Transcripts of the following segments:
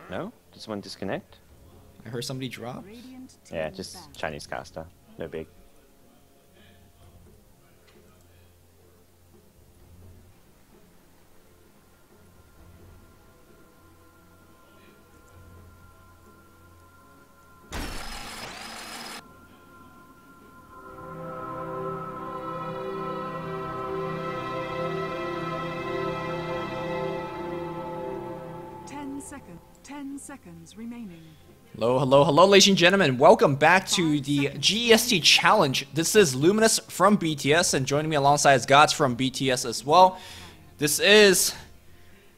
No? Did someone disconnect? I heard somebody drop. Yeah, just Chinese caster. No big. Ten seconds remaining. Hello, ladies and gentlemen. Welcome back to the GEST Challenge. This is Luminous from BTS, and joining me alongside is Gods from BTS as well. This is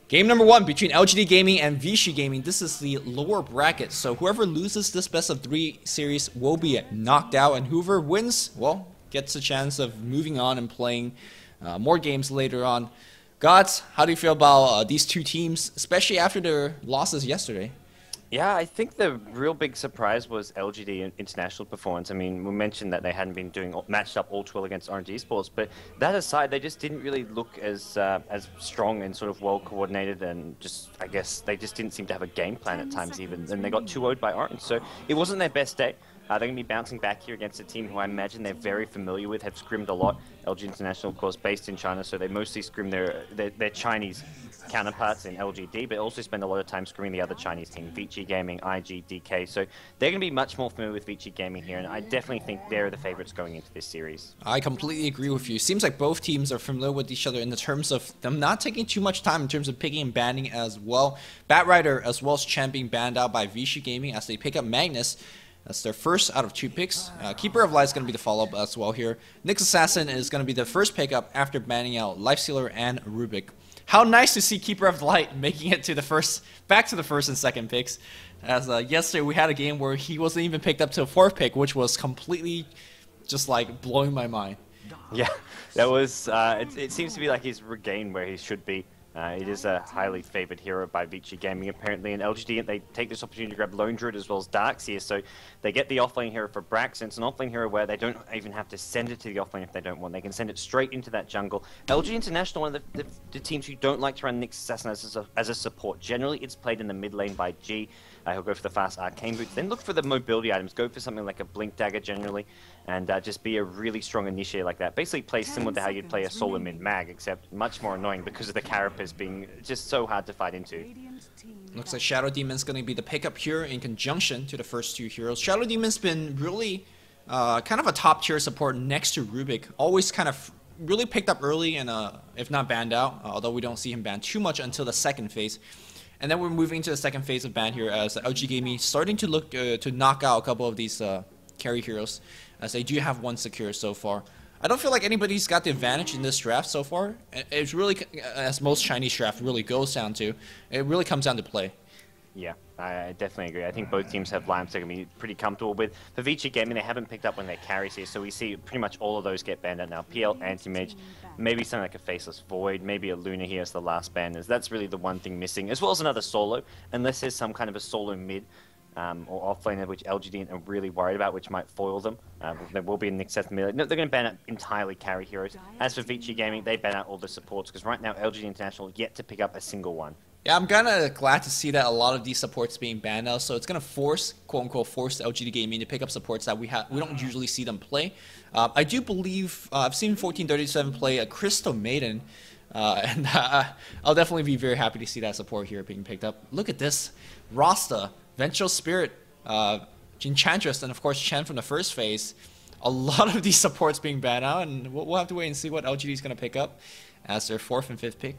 game number 1 between LGD Gaming and Vici Gaming. This is the lower bracket, so whoever loses this best of 3 series will be knocked out, and whoever wins, well, gets a chance of moving on and playing more games later on. Gods, how do you feel about these two teams, especially after their losses yesterday? Yeah, I think the real big surprise was LGD International performance. I mean, we mentioned that they hadn't been matched up all too well against RNG Sports, but that aside, they just didn't really look as strong and sort of well coordinated, and just, I guess, they just didn't seem to have a game plan at times even, and they got 2-0'd by Orange, so it wasn't their best day. They're going to be bouncing back here against a team who I imagine they're very familiar with, have scrimmed a lot. LG International, of course, based in China, so they mostly scrim their Chinese counterparts in LGD, but also spend a lot of time scrimming the other Chinese team, Vici Gaming, IG, DK. So they're going to be much more familiar with Vici Gaming here, and I definitely think they're the favorites going into this series. I completely agree with you. Seems like both teams are familiar with each other in the terms of them not taking too much time in terms of picking and banning as well. Batrider as well as Chen being banned out by Vici Gaming as they pick up Magnus. That's their first out of 2 picks. Keeper of Light is going to be the follow-up as well here. Nyx Assassin is going to be the first pickup after banning out Lifestealer and Rubik. How nice to see Keeper of Light making it to back to the first and second picks. As yesterday we had a game where he wasn't even picked up to a 4th pick, which was completely just like blowing my mind. Yeah, that was. It seems to be like he's regained where he should be. It is a highly favored hero by Vici Gaming apparently, and LGD, they take this opportunity to grab Lone Druid as well as Darks here, so they get the offlane hero for Brax, and it's an offlane hero where they don't even have to send it to the offlane if they don't want. They can send it straight into that jungle. LG International, one of the teams who don't like to run Nyx Assassin as a support. Generally, it's played in the mid lane by G. He'll go for the fast arcane boots, then look for the mobility items, go for something like a blink dagger generally, and just be a really strong initiator like that. Basically play similar to how you'd play a solo mid mag, except much more annoying because of the carapace being just so hard to fight into. Looks like Shadow Demon's going to be the pickup here in conjunction to the first 2 heroes. Shadow Demon's been really kind of a top tier support next to Rubik. Always kind of really picked up early and if not banned out, although we don't see him banned too much until the second phase. And then we're moving to the second phase of ban here as LG Gaming starting to look to knock out a couple of these carry heroes, as they do have 1 secure so far. I don't feel like anybody's got the advantage in this draft so far. It's really, as most Chinese draft really goes down to, it really comes down to play. Yeah, I definitely agree. I think both teams have lineups they're going to be pretty comfortable with. For Vici Gaming, they haven't picked up when they carries here, so we see pretty much all of those get banned out now. PL, Anti-Mage, maybe something like a Faceless Void, maybe a Luna here as the last banners. That's really the one thing missing, as well as another solo, unless there's some kind of a solo mid or offlaner which LGD are really worried about, which might foil them. There will be a Nyx Assassin melee. No, they're going to ban out entirely carry heroes. As for Vici Gaming, they ban out all the supports, because right now LGD International yet to pick up a single one. Yeah, I'm kind of glad to see that a lot of these supports being banned now, so it's going to force, quote-unquote, force LGD Gaming to pick up supports that we don't usually see them play. I do believe, I've seen 1437 play a Crystal Maiden, and I'll definitely be very happy to see that support here being picked up. Look at this, Rasta, Vengeful Spirit, Enchantress, and of course Chen from the first phase. A lot of these supports being banned out, and we'll have to wait and see what LGD is going to pick up as their 4th and 5th pick.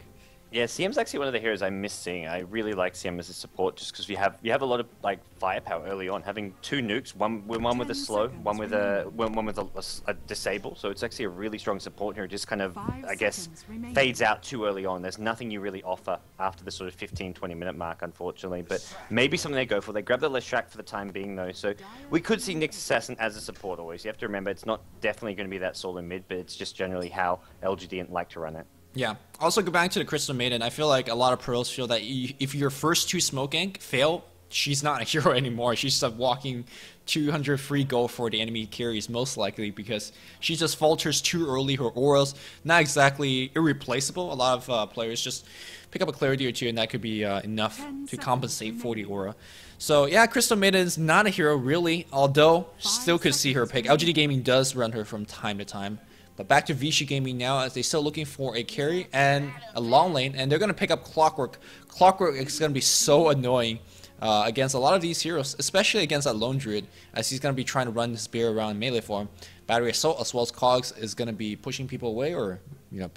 Yeah, CM's actually one of the heroes I miss seeing. I really like CM as a support just because you have a lot of like firepower early on. Having 2 nukes, one with a slow, one with a disable. So it's actually a really strong support here. It just kind of, I guess, fades out too early on. There's nothing you really offer after the sort of 15-20 minute mark, unfortunately. But maybe something they go for. They grab the Leshrac for the time being though. So we could see Nyx Assassin as a support always. You have to remember it's not definitely going to be that solo mid, but it's just generally how LGD like to run it. Yeah. Also, go back to the Crystal Maiden. I feel like a lot of pros feel that if your first 2 smoke gank fail she's not a hero anymore. She's just walking 200 free gold for the enemy carries most likely because she just falters too early. Her aura's not exactly irreplaceable. A lot of players just pick up a clarity or two and that could be enough to compensate for the aura. So yeah, Crystal Maiden is not a hero really, although still could see her pick. LGD Gaming does run her from time to time. But back to Vici Gaming now as they're still looking for a carry and a long lane, and they're going to pick up Clockwork. Clockwork is going to be so annoying against a lot of these heroes, especially against that Lone Druid, as he's going to be trying to run his spear around melee form. Battery Assault as well as Cogs is going to be pushing people away or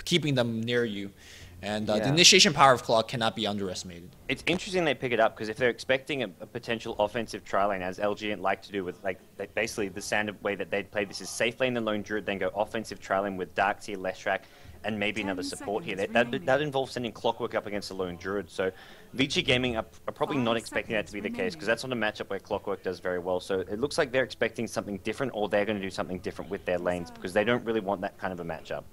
keeping them near you. And the initiation power of Clog cannot be underestimated. It's interesting they pick it up because if they're expecting a potential offensive tri lane, as LGD like to do with basically the standard way that they'd play this is safe lane the Lone Druid, then go offensive tri lane with Darkseer, Leshrac, and maybe another support here. That involves sending Clockwork up against the Lone Druid. So Vici Gaming are probably not expecting that to be the case because that's not a matchup where Clockwork does very well. So it looks like they're expecting something different or they're going to do something different with their lanes because they don't really want that kind of a matchup.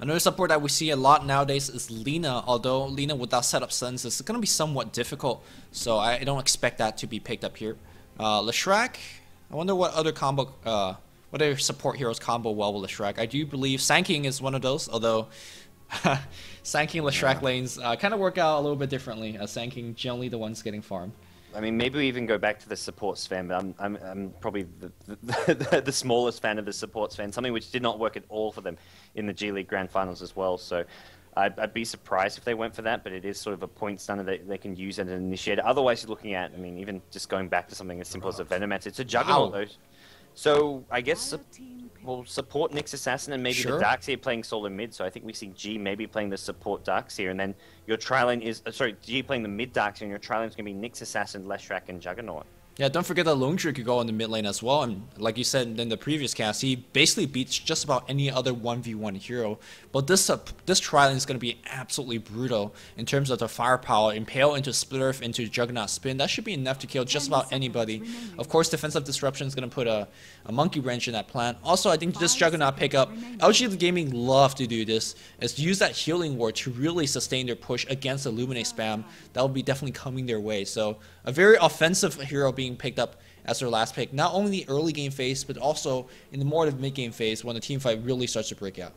Another support that we see a lot nowadays is Lina, although Lina without setup stuns is going to be somewhat difficult, so I don't expect that to be picked up here. Leshrac, I wonder what other combo, what other support heroes combo well with Leshrac. I do believe Sanking is one of those, although Sanking and Leshrac lanes kind of work out a little bit differently, Sanking generally the ones getting farmed. I mean, maybe we even go back to the support Sven, but I'm probably the smallest fan of the support Sven, something which did not work at all for them in the G League Grand Finals as well. So I'd be surprised if they went for that, but it is sort of a point stunner that they can use as an initiator. Otherwise, you're looking at, I mean, even just going back to something as simple as a Venomancer. It's a Juggernaut, though. So I guess we'll support Nyx Assassin and maybe the Darkseer playing solo mid. So I think we see G maybe playing the support Darkseer, and then your tri-lane is G playing the mid Darkseer, and your tri-lane is going to be Nyx Assassin, Leshrac, and Juggernaut. Yeah, don't forget that Lone Druid could go on the mid lane as well, and like you said in the previous cast, he basically beats just about any other 1v1 hero. But this tri-lane is going to be absolutely brutal in terms of the firepower. Impale into Splitter, into Juggernaut Spin, that should be enough to kill just about anybody. Of course, Defensive Disruption is going to put a monkey wrench in that plan. Also, I think this Juggernaut pickup, LGD Gaming love to do this, is to use that healing ward to really sustain their push against Illuminate spam. That will be definitely coming their way. So a very offensive hero being picked up as their last pick, not only in the early game phase, but also in the more of mid game phase when the team fight really starts to break out.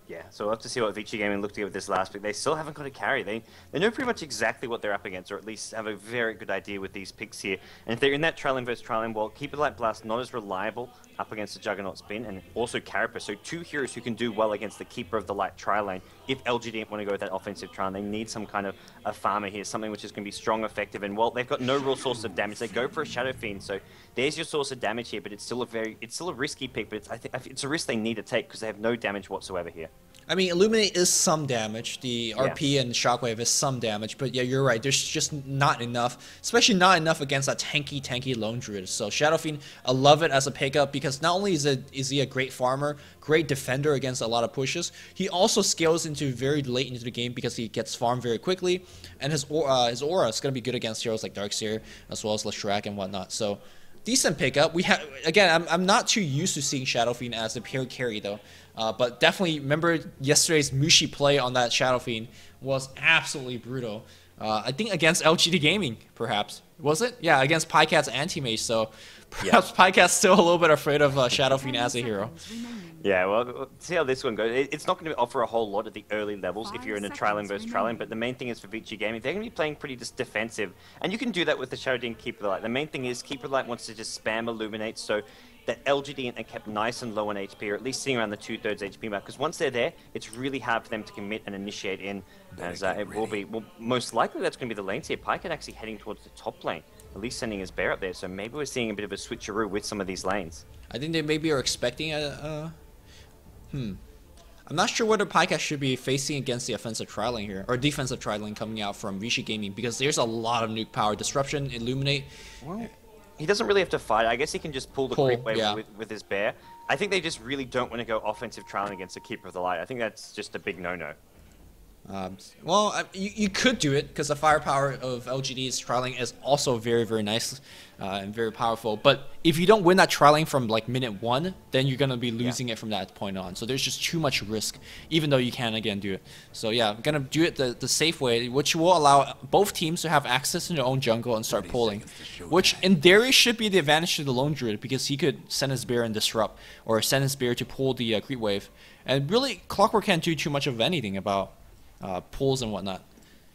Yeah, so we'll have to see what Vici Gaming look to get with this last pick. They still haven't got a carry. They know pretty much exactly what they're up against, or at least have a very good idea with these picks here. And if they're in that tri-lane versus tri-lane, well, Keeper Light Blast not as reliable up against the Juggernaut Spin, and also Carapace. So two heroes who can do well against the Keeper of the Light tri-lane. If LGD want to go with that offensive tri-lane, they need some kind of a farmer here, something which is going to be strong, effective, and well, they've got no real source of damage. They go for a Shadow Fiend, so there's your source of damage here, but it's still a risky pick, but I think it's a risk they need to take because they have no damage whatsoever here. I mean, Illuminate is some damage. The RP and Shockwave is some damage, but yeah, you're right. There's just not enough, especially not enough against that tanky Lone Druid. So Shadow Fiend, I love it as a pickup because not only is he a great farmer, great defender against a lot of pushes, he also scales into very late into the game because he gets farmed very quickly, and his aura is going to be good against heroes like Darkseer as well as Leshrac and whatnot. So decent pickup. We have again. I'm not too used to seeing Shadow Fiend as a pure carry though. But definitely remember yesterday's Mushi play on that Shadow Fiend was absolutely brutal. I think against LGD Gaming, perhaps. Was it? Yeah, against Pycat's anti-mage, so perhaps Pycat's still a little bit afraid of Shadow Fiend as a hero. Yeah, well, see how this one goes. It's not going to offer a whole lot at the early levels if you're in a tri-lane versus tri-lane, but the main thing is for Vici Gaming, they're going to be playing pretty just defensive, and you can do that with the Shadow Fiend Keeper Light. The main thing is Keeper Light wants to just spam Illuminate, so that LGD are kept nice and low on HP, or at least sitting around the 2/3 HP mark, because once they're there, it's really hard for them to commit and initiate in, as it will be. Well, most likely that's going to be the lanes here. Pycat actually heading towards the top lane, at least sending his bear up there, so maybe we're seeing a bit of a switcheroo with some of these lanes. I think they maybe are expecting I'm not sure whether Pycat should be facing against the offensive tri-lane here, or defensive tri-lane coming out from Vici Gaming, because there's a lot of nuke power. Disruption, Illuminate. Well, he doesn't really have to fight. I guess he can just pull the creep wave with his bear. I think they just really don't want to go offensive tri-lane against the Keeper of the Light. I think that's just a big no-no. Well, you could do it because the firepower of LGD's trialing is also very, very nice and very powerful. But if you don't win that trialing from like minute 1, then you're going to be losing it from that point on. So there's just too much risk, even though you can again do it. So yeah, I'm going to do it the safe way, which will allow both teams to have access to their own jungle and start pulling. Which in theory should be the advantage to the Lone Druid because he could send his bear and disrupt, or send his bear to pull the creep wave. And really, Clockwork can't do too much of anything about pulls and whatnot.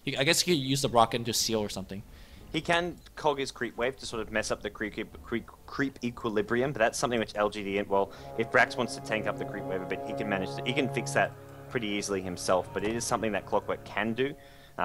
I guess he could use the rocket to seal or something. He can cog his creep wave to sort of mess up the creep equilibrium, but that's something which LGD, well, if Brax wants to tank up the creep wave a bit, he can fix that pretty easily himself, but it is something that Clockwork can do.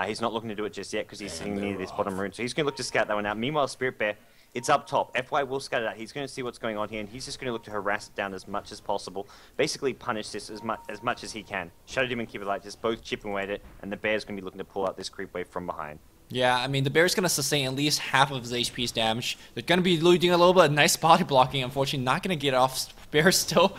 He's not looking to do it just yet because he's sitting near this bottom rune, so he's going to look to scout that one out. Meanwhile, Spirit Bear, it's up top. FY will scout it out. He's going to see what's going on here, and he's just going to look to harass it down as much as possible. Basically punish this as much as he can. Shadow Demon and Keep It Light just both chip away at it, and the Bear's going to be looking to pull out this creep wave from behind. Yeah, I mean, the Bear's going to sustain at least half of his HP's damage. They're going to be doing a little bit of nice body blocking. Unfortunately, not going to get off Bear still.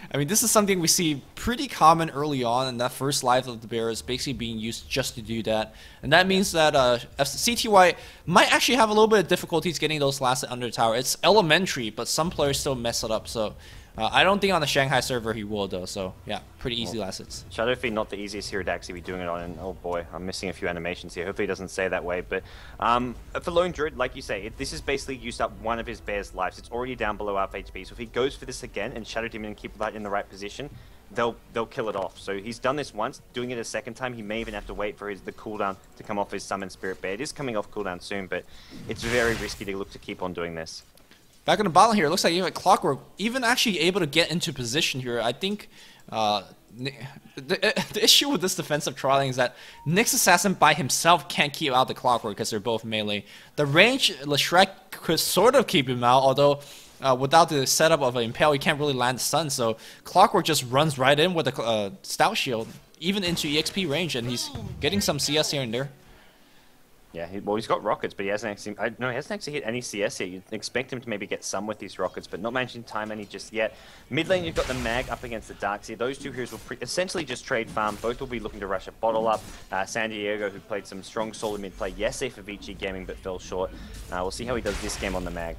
I mean, this is something we see pretty common early on, and that first life of the Bear is basically being used just to do that. And that means that CTY might actually have a little bit of difficulties getting those last under the tower. It's elementary, but some players still mess it up, so I don't think on the Shanghai server he will, though. So, yeah, pretty easy last hits. Shadow Fiend, not the easiest hero to actually be doing it on, and oh boy, I'm missing a few animations here. Hopefully he doesn't say that way, but for Lone Druid, like you say, this has basically used up one of his Bear's lives. It's already down below half HP, so if he goes for this again and Shadow Demon and Keep That in the right position, they'll kill it off. So he's done this once, doing it a second time, he may even have to wait for the cooldown to come off his Summon Spirit Bear. It is coming off cooldown soon, but it's very risky to look to keep on doing this. Back on the bottom here, it looks like even Clockwork even actually able to get into position here. I think the issue with this defensive trialing is that Nyx Assassin by himself can't keep out the Clockwork because they're both melee. The range, Leshrac could sort of keep him out, although without the setup of an Impale, he can't really land the stun. So Clockwork just runs right in with a Stout Shield, even into EXP range, and he's getting some CS here and there. Yeah, he's got rockets, but he hasn't actually hit any CS yet. You'd expect him to maybe get some with these rockets, but not mentioning time any just yet. Mid lane, you've got the Mag up against the Darkseer. Those two heroes will essentially just trade farm. Both will be looking to rush a bottle up. San Diego, who played some strong solo mid play yesterday for Vici Gaming, but fell short. We'll see how he does this game on the Mag.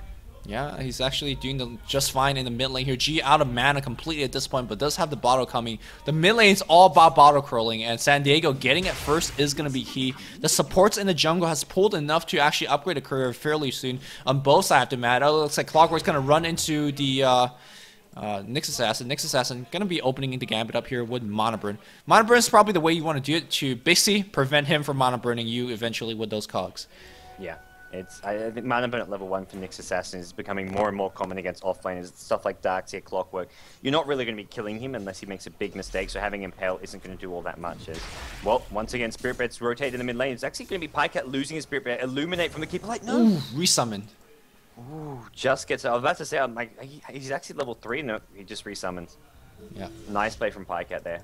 Yeah, he's actually doing just fine in the mid lane here. G out of mana completely at this point, but does have the bottle coming. The mid lane is all about bottle curling, and San Diego getting it first is going to be key. The supports in the jungle has pulled enough to actually upgrade a career fairly soon on both sides of the map. It looks like Clockwork's going to run into the Nyx Assassin. Nyx Assassin going to be opening the gambit up here with Mana Burn. Mana Burn is probably the way you want to do it to basically prevent him from Mana Burning you eventually with those cogs. Yeah. I think Mana Burn at level 1 for Nyx Assassin is becoming more and more common against offlaners. Stuff like Darkseer, Clockwork. You're not really going to be killing him unless he makes a big mistake, so having Impale isn't going to do all that much. Well, once again, Spirit Bear's rotated in the mid lane. It's actually going to be Pycat losing his Spirit Bear. Illuminate from the Keeper Light. No! Ooh, resummon. Ooh, just gets... I was about to say, I'm like, he's actually level 3. No, he just resummons. Yeah. Nice play from Pycat there.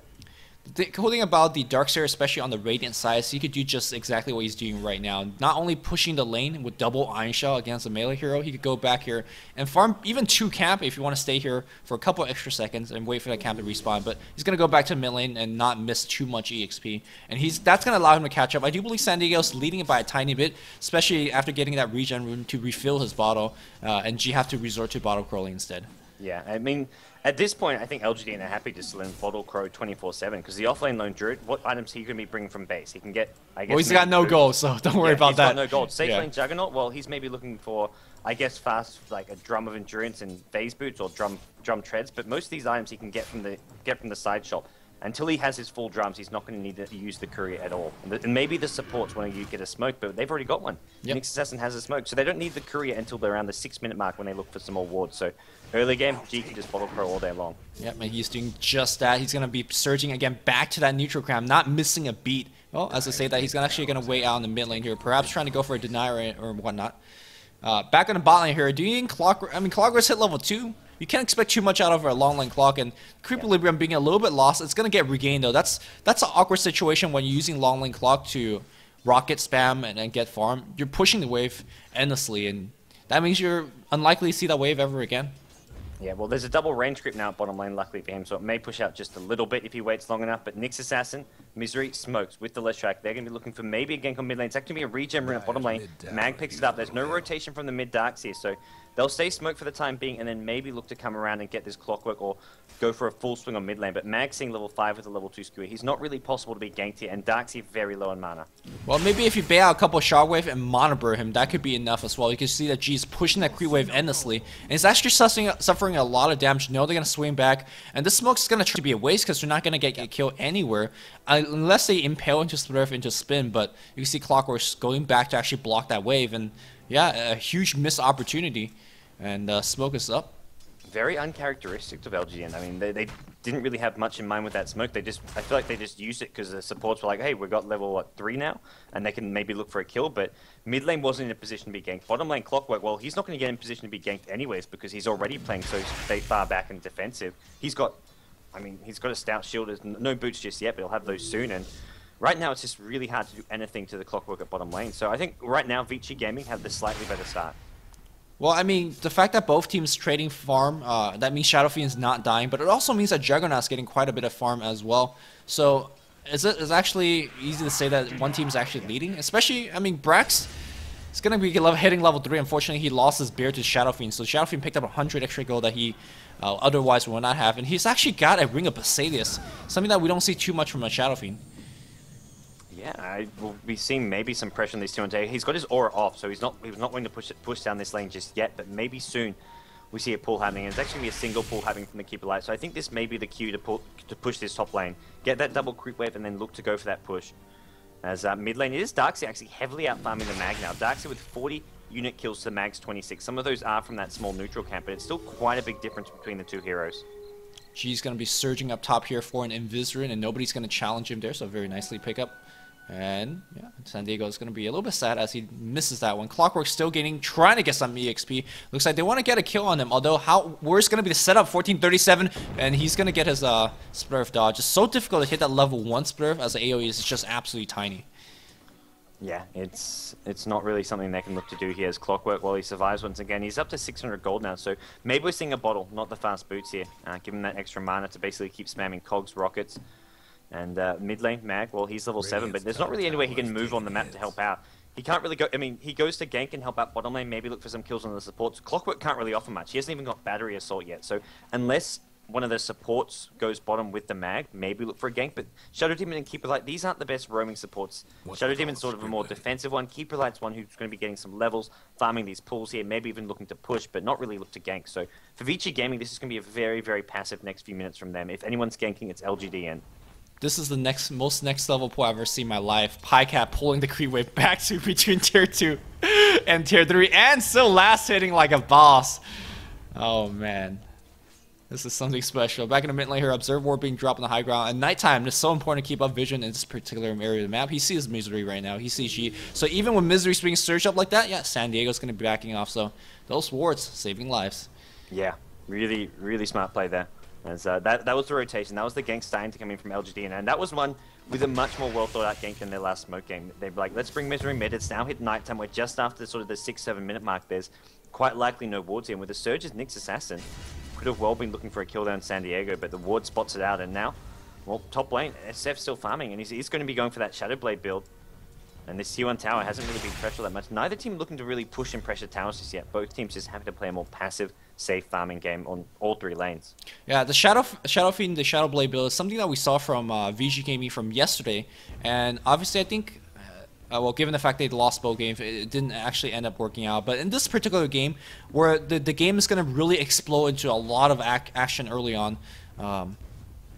The cool thing about the Darkseer, especially on the Radiant side, is he could do just exactly what he's doing right now. Not only pushing the lane with double Iron Shell against a melee hero, he could go back here and farm even 2 camp if you want to stay here for a couple extra seconds and wait for that camp to respawn. But he's going to go back to mid lane and not miss too much EXP. And that's going to allow him to catch up. I do believe San Diego's leading it by a tiny bit, especially after getting that regen rune to refill his bottle, and G have to resort to bottle crawling instead. Yeah, I mean, at this point, I think LGD are happy just to let him bottle crow 24/7 because the offlane Lone Druid, what items he can be bringing from base? He can get, I guess. Well, he's got no gold, so don't worry about that. He's got no gold. Safe lane Juggernaut, well, he's maybe looking for, I guess, fast, like a drum of endurance and phase boots or drum treads. But most of these items he can get from the side shop. Until he has his full drums, he's not going to need to use the courier at all. And maybe the supports want to get a smoke, but they've already got one. Nyx Assassin has a smoke, so they don't need the courier until they're around the 6-minute mark when they look for some more wards. So early game, G can just bottle crow all day long. Yep, and he's doing just that. He's going to be surging again back to that neutral cram, not missing a beat. Well, as I say that, he's actually going to wait out in the mid lane here, perhaps trying to go for a denier or whatnot. Back on the bot lane here, do you think Clockwork... I mean, Clockwork's hit level 2. You can't expect too much out of a long lane clock, and creep equilibrium being a little bit lost, it's going to get regained though. That's an awkward situation when you're using long lane clock to rocket spam and get farm. You're pushing the wave endlessly, and that means you're unlikely to see that wave ever again. Yeah, well, there's a double range creep now at bottom lane, luckily for him, so it may push out just a little bit if he waits long enough. But Nyx Assassin, Misery smokes with the left track. They're going to be looking for maybe a gank on mid lane. It's actually going to be a regen rune at bottom lane. Mag picks it up. There's no rotation from the mid darks here, so they'll stay smoke for the time being and then maybe look to come around and get this clockwork or go for a full swing on mid lane. But Mag seeing level 5 with a level 2 skewer, he's not really possible to be ganked here, and Darkseid very low on mana. Well, maybe if you bait out a couple of Shockwave and Mana Burn him, that could be enough as well. You can see that G's pushing that creep wave endlessly, and he's actually suffering a lot of damage. You know they're going to swing back, and this smoke's going to try to be a waste because they're not going to get killed anywhere unless they impale into Splitter into spin. But you can see Clockworks going back to actually block that wave, and yeah, a huge missed opportunity. And smoke is up. Very uncharacteristic of LGD. I mean, they didn't really have much in mind with that smoke. I feel like they just used it because the supports were like, hey, we've got level, 3 now? And they can maybe look for a kill, but mid lane wasn't in a position to be ganked. Bottom lane Clockwork, well, he's not going to get in position to be ganked anyways because he's already playing so far back and defensive. He's got a stout shield. There's no boots just yet, but he'll have those soon. And right now, it's just really hard to do anything to the Clockwork at bottom lane. So I think right now, Vici Gaming have the slightly better start. Well, I mean, the fact that both teams trading farm, that means Shadow Fiend's not dying, but it also means that Juggernaut's getting quite a bit of farm as well. So it's actually easy to say that one team's actually leading, especially, I mean, Brax is going to be hitting level 3. Unfortunately, he lost his beard to Shadow Fiend, so Shadow Fiend picked up 100 extra gold that he otherwise would not have, and he's actually got a Ring of Basilius, something that we don't see too much from a Shadow Fiend. Yeah, I will be seeing maybe some pressure on these two on day. He's got his aura off, so he's not going to push down this lane just yet, but maybe soon we see a pull happening. And it's actually going to be a single pull happening from the Keeper Light, so I think this may be the cue to push this top lane, get that double creep wave, and then look to go for that push. As mid lane, it is Darkseid actually heavily out farming the Mag now. Darkseid with 40 unit kills to Mag's 26. Some of those are from that small neutral camp, but it's still quite a big difference between the two heroes. G's going to be surging up top here for an Invis-Rune, and nobody's going to challenge him there, so very nicely pick up. And yeah, San Diego is going to be a little bit sad as he misses that one. Clockwork still trying to get some EXP. Looks like they want to get a kill on him, although where's going to be the setup? 1437, and he's going to get his Splurf dodge. It's so difficult to hit that level 1 Splurf as the AoE is just absolutely tiny. Yeah, it's not really something they can look to do here as Clockwork while he survives once again. He's up to 600 gold now, so maybe we're seeing a bottle, not the fast boots here. Give him that extra mana to basically keep spamming cogs, rockets. And mid lane, Mag, well, he's level 7, but there's not really any way he can move on the map to help out. He can't really go, I mean, he goes to gank and help out bottom lane, maybe look for some kills on the supports. Clockwork can't really offer much. He hasn't even got Battery Assault yet, so unless one of the supports goes bottom with the Mag, maybe look for a gank, but Shadow Demon and Keeper Light, these aren't the best roaming supports. Shadow Demon's sort of a more defensive one. Keeper Light's one who's going to be getting some levels, farming these pulls here, maybe even looking to push, but not really look to gank. So for Vici Gaming, this is going to be a very, very passive next few minutes from them. If anyone's ganking, it's LGD.int. This is the most next level pull I've ever seen in my life. Pycat pulling the creep wave back to between tier 2 and tier 3, and still last hitting like a boss. Oh man. This is something special. Back in the mid lane here, Observe Ward being dropped on the high ground. At nighttime, it's so important to keep up vision in this particular area of the map. He sees Misery right now. He sees G. So even when Misery's being surged up like that, yeah, San Diego's going to be backing off. So those wards saving lives. Yeah, really, really smart play there. As, that was the rotation. That was the gank starting to come in from LGD, and that was one with a much more well thought out gank than their last smoke game. They'd be like, let's bring Misery mid. It's now hit nighttime. We're just after sort of the 6-7 minute mark. There's quite likely no wards here. And with the Surge's Nyx Assassin, could have well been looking for a kill down San Diego, but the ward spots it out, and now, well, top lane, SF's still farming, and he's going to be going for that Shadow Blade build. And this T1 tower hasn't really been pressured that much. Neither team looking to really push and pressure towers just yet. Both teams just having to play a more passive, safe farming game on all 3 lanes. Yeah, the Shadow Fiend, the Shadow Blade build is something that we saw from VG Gaming from yesterday. And obviously, I think, well, given the fact they lost both games, it didn't actually end up working out. But in this particular game, where the game is going to really explode into a lot of action early on,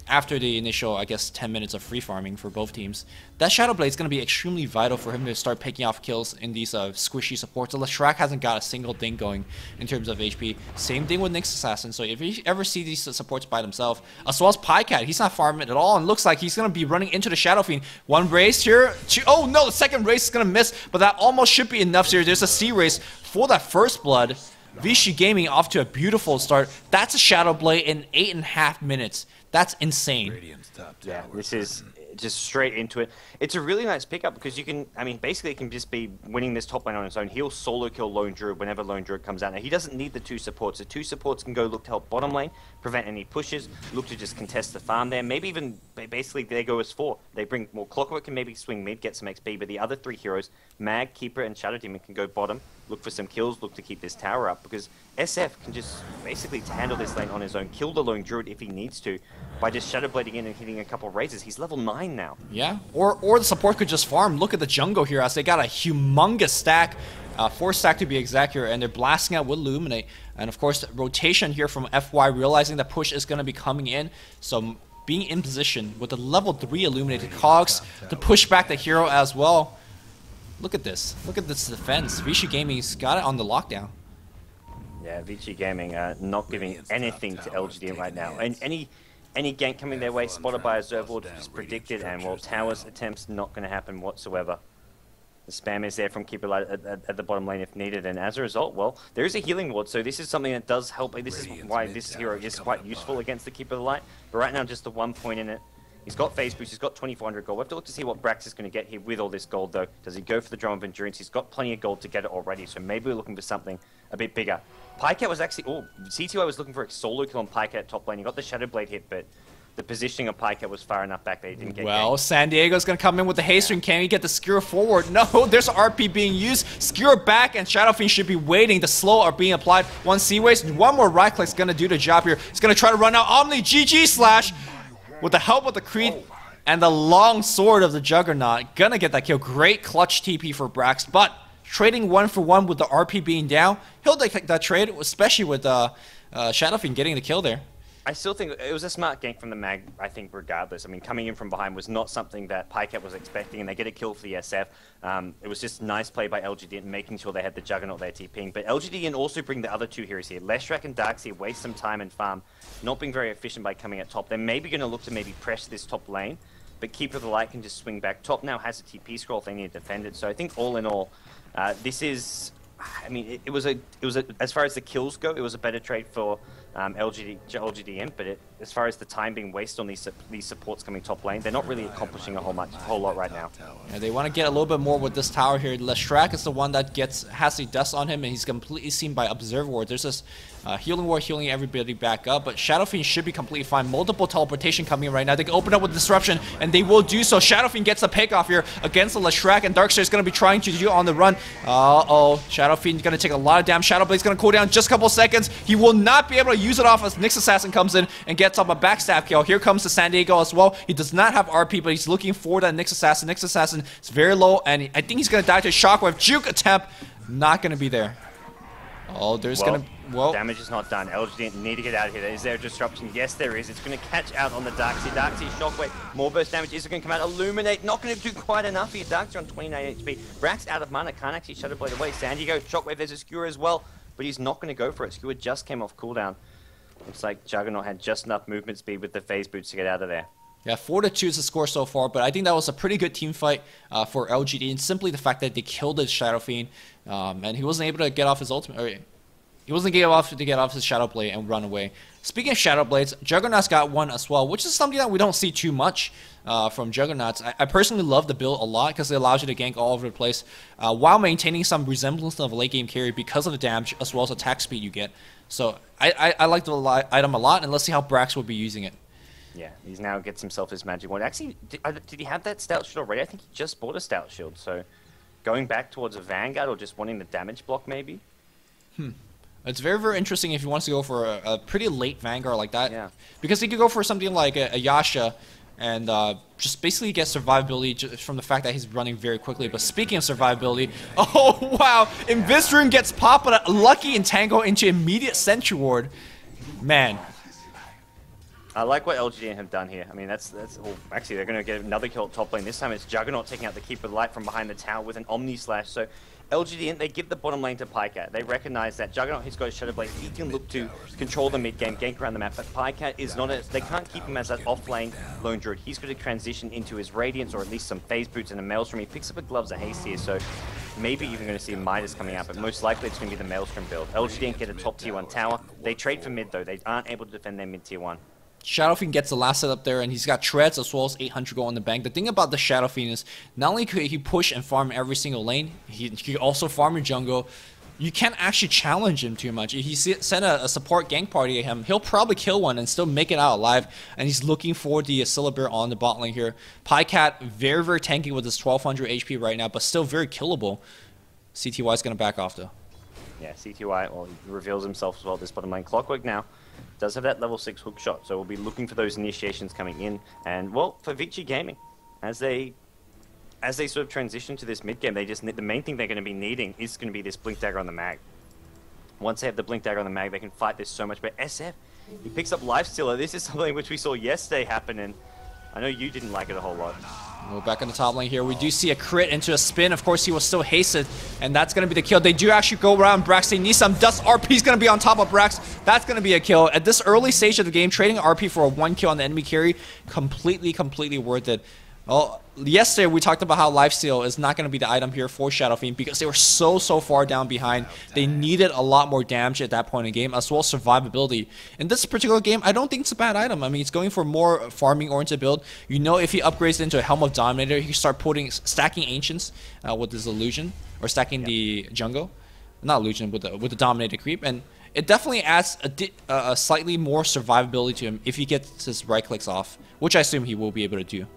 after the initial, I guess, 10 minutes of free farming for both teams, that Shadow Blade is going to be extremely vital for him to start picking off kills in these squishy supports. So Leshrac hasn't got a single thing going in terms of HP. Same thing with Nyx Assassin. So if you ever see these supports by themselves, as well as Pycat, he's not farming at all, and looks like he's going to be running into the Shadow Fiend. One race here. Oh no, the second race is going to miss, but that almost should be enough here. There's a C race for that first blood. Vici Gaming off to a beautiful start. That's a Shadow Blade in 8.5 minutes. That's insane. Yeah, this is just straight into it. It's a really nice pickup because you can, I mean, basically it can just be winning this top lane on its own. He'll solo kill Lone Druid whenever Lone Druid comes out. Now, he doesn't need the 2 supports. The 2 supports can go look to help bottom lane, prevent any pushes, look to just contest the farm there. Maybe even, basically, they go as 4. They bring more Clockwork and maybe swing mid, get some XP, but the other 3 heroes, Mag, Keeper, and Shadow Demon can go bottom, look for some kills, look to keep this tower up, because SF can just basically handle this lane on his own, kill the Lone Druid if he needs to, by just Shadow Blading in and hitting a couple raises. He's level 9 now. Yeah, or the support could just farm. Look at the jungle here as they got a humongous stack, 4 stack to be exact here, and they're blasting out with Illuminate. And of course, rotation here from FY, realizing that push is going to be coming in, so being in position with the level 3 Illuminated cogs to push back the hero as well. Look at this. Look at this defense. Vici Gaming's got it on the lockdown. Yeah, Vici Gaming not giving anything to LGD right now. And any gank coming their way, spotted by a Zervold, just predicted, and well, Towers attempts not going to happen whatsoever. The spam is there from Keeper Light at the bottom lane if needed, and as a result, well, there is a healing ward, so this is something that does help. This is why this hero is quite useful against the Keeper of the Light, but right now just the 1 point in it. He's got phase boost, he's got 2,400 gold. We'll have to look to see what Brax is going to get here with all this gold, though. Does he go for the Drum of Endurance? He's got plenty of gold to get it already, so maybe we're looking for something a bit bigger. Pycat was actually... Oh, CTY was looking for a solo kill on Pycat at top lane. He got the Shadow Blade hit, but the positioning of Pycat was far enough back that he didn't get Well, ganked. San Diego's going to come in with the haste ring. Can he get the Skewer forward? No, there's RP being used. Skewer back, and Shadow Fiend should be waiting. The slow are being applied. 1 C-Waste, 1 more right click's going to do the job here. He's going to try to run out Omni GG slash with the help of the Creed. And the long sword of the Juggernaut, gonna get that kill. Great clutch TP for Brax, but trading 1 for 1 with the RP being down, he'll take that trade, especially with Shadow Fiend getting the kill there. I still think it was a smart gank from the Mag, I think, regardless. I mean, coming in from behind was not something that Pycat was expecting, and they get a kill for the SF. It was just nice play by LGD and making sure they had the Juggernaut there TPing. But LGD and also bring the other 2 heroes here. Leshrac and Darkseer waste some time and farm, not being very efficient by coming at top. They're maybe going to look to maybe press this top lane, but Keeper of the Light can just swing back. Top now has a TP scroll if they need to defend it. So I think all in all, this is... I mean, it was a as far as the kills go, it was a better trade for LGD.int, but as far as the time being wasted on these supports coming top lane, they're not really accomplishing a whole lot right now. Yeah, they want to get a little bit more with this tower here. Leshrac is the one that has the dust on him, and he's completely seen by Observer Ward. There's this healing ward healing everybody back up, but Shadow Fiend should be completely fine. Multiple teleportation coming in right now. They can open up with Disruption, and they will do so. Shadow Fiend gets the pick off here against the Leshrac, and Darkseer is going to be trying to do on the run. Uh-oh, Shadow Fiend is going to take a lot of damage. Shadow Blade's going to cool down just a couple seconds. He will not be able to use it off as Nyx Assassin comes in and gets up a backstab kill. Here comes the San Diego as well. He does not have RP, but he's looking for that Nyx Assassin. Nyx Assassin is very low, and I think he's going to die to a Shockwave. Juke attempt, not going to be there. Oh, there's going to... Well, damage is not done. LGD need to get out of here. Is there a disruption? Yes, there is. It's going to catch out on the Darkseer. Darkseer, Shockwave, more burst damage. Is it going to come out? Illuminate, not going to do quite enough here. Darkseer on 29 HP. Brax out of mana, can't actually Shadow Blade away. San Diego, Shockwave, there's a Skewer as well, but he's not going to go for it. Skewer just came off cooldown. Looks like Juggernaut had just enough movement speed with the phase boots to get out of there. Yeah, 4-2 is the score so far, but I think that was a pretty good team fight for LGD, and simply the fact that they killed his Shadow Fiend, and he wasn't able to get off his ultimate. He wasn't able to get off his Shadow Blade and run away. Speaking of Shadow Blades, Juggernaut's got one as well, which is something that we don't see too much from Juggernauts. I personally love the build a lot because it allows you to gank all over the place while maintaining some resemblance of a late game carry because of the damage as well as attack speed you get. So I like the item a lot, and let's see how Brax will be using it. Yeah, he's now gets himself his magic wand. Actually, did he have that Stout Shield already? I think he just bought a Stout Shield, so going back towards a Vanguard or just wanting the damage block maybe? It's very, very interesting if he wants to go for a pretty late Vanguard like that. Yeah. Because he could go for something like a Yasha and just basically get survivability just from the fact that he's running very quickly. But speaking of survivability, oh wow, Invisrune gets popped, but a lucky Entangle into immediate Sentry Ward. Man. I like what LGD have done here. I mean, that's oh, actually, they're going to get another kill at top lane. This time it's Juggernaut taking out the Keeper of the Light from behind the tower with an Omni Slash. So LGD, they give the bottom lane to Pycat. They recognize that Juggernaut, he's got a Shadow Blade. He can look to control the mid game, gank around the map, but Pycat is not they can't keep him as that off lane Lone Druid. He's going to transition into his Radiance or at least some Phase Boots and a Maelstrom. He picks up a Gloves of Haste here, so maybe even going to see Midas coming out, but most likely it's going to be the Maelstrom build. LGD get a top tier 1 tower. They trade for mid though. They aren't able to defend their mid tier 1. Shadow Fiend gets the last set up there, and he's got treads as well as 800 gold in the bank. The thing about the Shadow Fiend is not only could he push and farm every single lane, he could also farm your jungle. You can't actually challenge him too much. If you send a support gank party at him, he'll probably kill one and still make it out alive. And he's looking for the Syllabir on the bot lane here. Pycat very, very tanky with his 1200 HP right now, but still very killable. CTY is going to back off though. Yeah, CTY, well, he reveals himself as well at this bottom lane. Clockwork now does have that level 6 hook shot, so we'll be looking for those initiations coming in. And, well, for Vici Gaming, as they sort of transition to this mid game, the main thing they're going to be needing is going to be this Blink Dagger on the mag. Once they have the Blink Dagger on the mag, they can fight this so much. But SF, he picks up Lifestealer. This is something which we saw yesterday happen, and I know you didn't like it a whole lot. We're back in the top lane here. We do see a crit into a spin. Of course, he was still hasted, and that's going to be the kill. They do actually go around Brax. They need some dust. RP's going to be on top of Brax. That's going to be a kill. At this early stage of the game, trading RP for a 1 kill on the enemy carry, completely worth it. Well, yesterday we talked about how Lifesteal is not going to be the item here for Shadow Fiend because they were so far down behind. They needed a lot more damage at that point in the game, as well as survivability. In this particular game, I don't think it's a bad item. I mean, it's going for more farming-oriented build. You know, if he upgrades into a Helm of Dominator, he can start stacking Ancients with his Illusion, or stacking the Jungle. Not Illusion, with the Dominator creep. And it definitely adds a slightly more survivability to him if he gets his right clicks off, which I assume he will be able to do.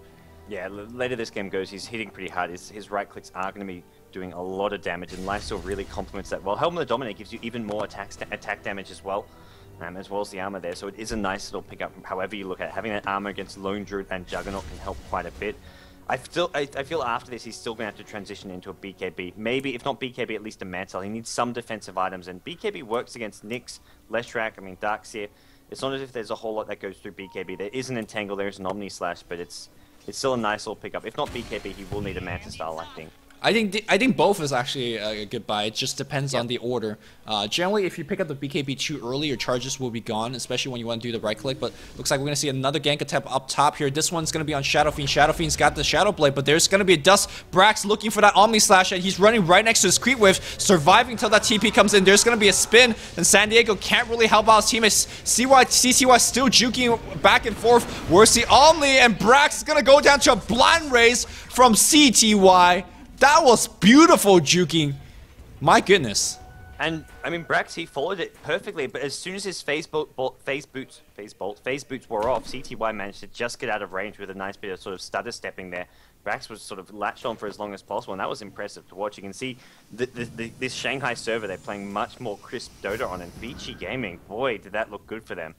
Yeah, later this game goes, he's hitting pretty hard. His right clicks are going to be doing a lot of damage, and Lifesteal really complements that well. Helm of the Dominator gives you even more attack damage as well as the armor there. So it is a nice little pickup however you look at it. Having that armor against Lone Druid and Juggernaut can help quite a bit. I feel after this he's still going to have to transition into a BKB. Maybe, if not BKB, at least a Mantle. He needs some defensive items, and BKB works against Nyx, Leshrac, I mean Darkseer. It's not as if there's a whole lot that goes through BKB. There is an Entangle, there is an Omni Slash, but it's still a nice little pickup. If not BKB, he will need a Manta style, I think. I think both is actually a good buy. It just depends on the order. Generally, if you pick up the BKB too early, your charges will be gone, especially when you want to do the right click. But looks like we're going to see another gank attempt up top here. This one's going to be on Shadow Fiend. Shadow Fiend's got the Shadow Blade, but there's going to be a Dust. Brax looking for that Omni Slash, and he's running right next to his Creep Wave, surviving until that TP comes in. There's going to be a spin, and San Diego can't really help out his teammates. CCY still juking back and forth. Where's the Omni? And Brax is going to go down to a Blind Raise from CTY. That was beautiful juking. My goodness. And, I mean, Brax, he followed it perfectly, but as soon as his phase boots wore off, CTY managed to just get out of range with a nice bit of sort of stutter stepping there. Brax was sort of latched on for as long as possible, and that was impressive to watch. You can see this Shanghai server, they're playing much more crisp Dota on, and Vici Gaming, boy, did that look good for them.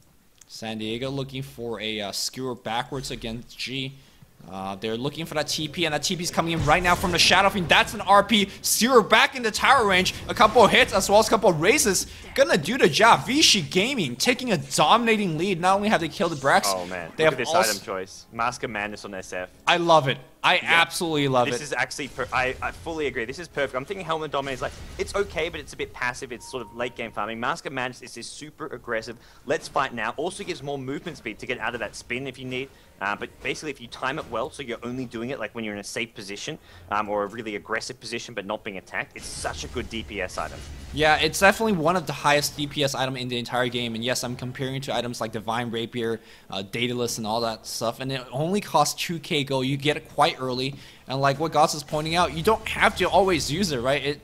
San Diego looking for a skewer backwards against G. They're looking for that TP, and that TP is coming in right now from the Shadow Fiend. That's an RP. Zero back in the tower range. A couple of hits as well as a couple of raises. Gonna do the job. Vici Gaming taking a dominating lead. Not only have they killed the Brax, oh man, they look have at this item choice. Mask of Madness on SF. I love it. I absolutely love it. This is actually, I fully agree. This is perfect. I'm thinking Helmet Dominator is like, it's okay, but it's a bit passive. It's sort of late game farming. Mask of Madness is super aggressive. Let's fight now. Also gives more movement speed to get out of that spin if you need. But basically, if you time it well, so you're only doing it like when you're in a safe position or a really aggressive position, but not being attacked, it's such a good DPS item. Yeah, it's definitely one of the highest DPS item in the entire game. And yes, I'm comparing it to items like Divine Rapier, Daedalus, and all that stuff. And it only costs 2k gold. You get it quite early. And like what Goss is pointing out, you don't have to always use it, right?